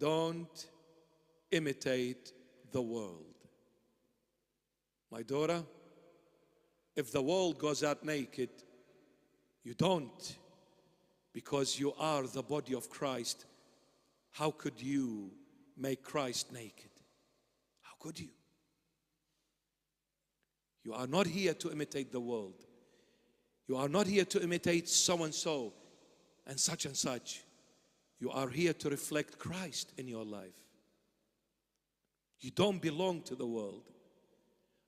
Don't imitate the world. My daughter, if the world goes out naked, you don't, because you are the body of Christ. How could you make Christ naked? How could you? You are not here to imitate the world. You are not here to imitate so-and-so and such and such. You are here to reflect Christ in your life. You don't belong to the world.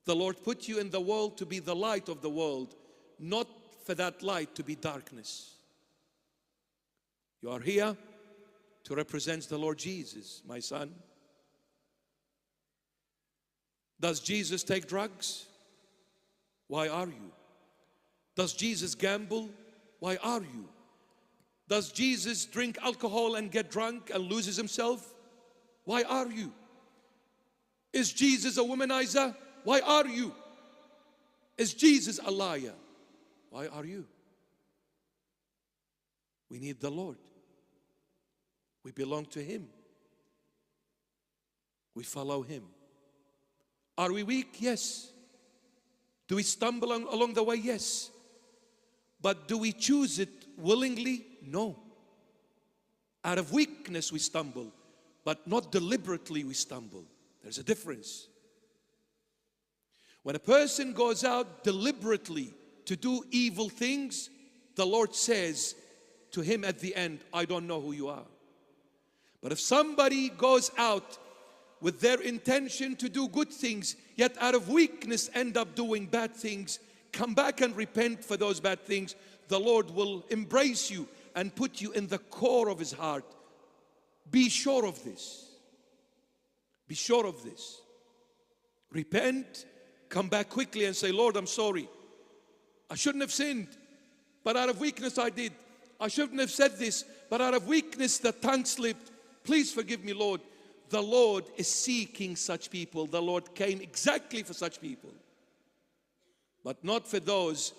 The Lord put you in the world to be the light of the world, not for that light to be darkness. You are here to represent the Lord Jesus, my son. Does Jesus take drugs? Why are you? Does Jesus gamble? Why are you? Does Jesus drink alcohol and get drunk and loses himself? Why are you? Is Jesus a womanizer? Why are you? Is Jesus a liar? Why are you? We need the Lord. We belong to Him. We follow Him. Are we weak? Yes. Do we stumble along the way? Yes. But do we choose it willingly? No. Out of weakness we stumble, but not deliberately we stumble. There's a difference. When a person goes out deliberately to do evil things, the Lord says to him at the end, I don't know who you are. But if somebody goes out with their intention to do good things, yet out of weakness end up doing bad things, come back and repent for those bad things, the Lord will embrace you and put you in the core of His heart. Be sure of this. Be sure of this. Repent, come back quickly and say, Lord, I'm sorry. I shouldn't have sinned, but out of weakness I did. I shouldn't have said this, but out of weakness the tongue slipped. Please forgive me, Lord. The Lord is seeking such people. The Lord came exactly for such people, but not for those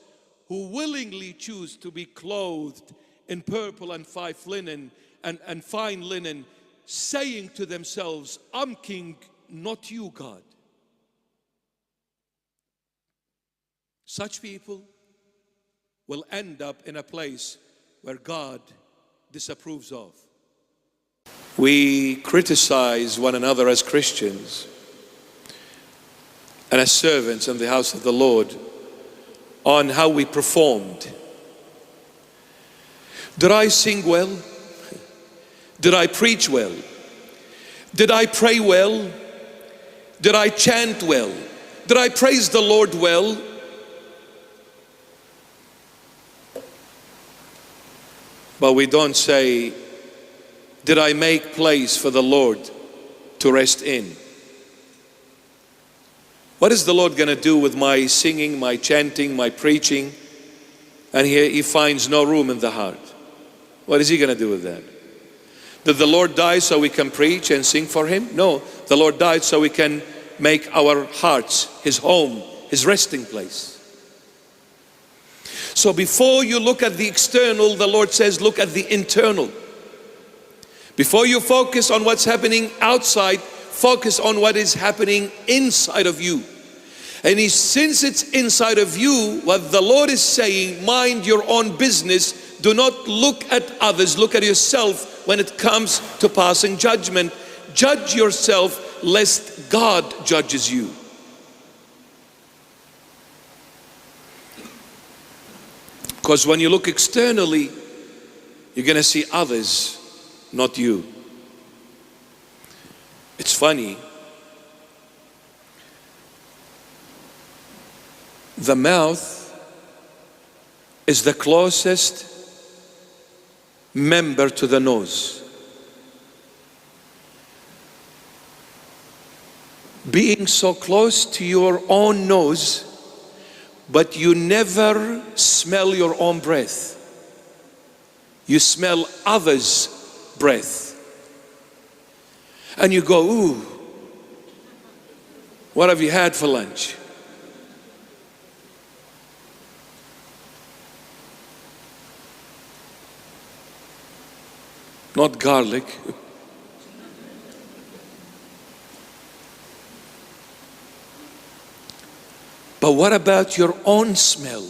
who willingly choose to be clothed in purple and fine linen and fine linen, saying to themselves, I'm king, not you, God. Such people will end up in a place where God disapproves of. We criticize one another as Christians and as servants in the house of the Lord on how we performed. Did I sing well? Did I preach well? Did I pray well? Did I chant well? Did I praise the Lord well? But we don't say, did I make place for the Lord to rest in? What is the Lord going to do with my singing, my chanting, my preaching, and He finds no room in the heart? What is He going to do with that? Did the Lord die so we can preach and sing for Him? No, the Lord died so we can make our hearts His home, His resting place. So before you look at the external, the Lord says, look at the internal. Before you focus on what's happening outside, focus on what is happening inside of you. And since it's inside of you, what the Lord is saying, mind your own business. Do not look at others, look at yourself when it comes to passing judgment. Judge yourself lest God judges you. Because when you look externally, you're going to see others, not you. It's funny. The mouth is the closest member to the nose. Being so close to your own nose, but you never smell your own breath. You smell others' breath. And you go, ooh, what have you had for lunch? Not garlic. But what about your own smell?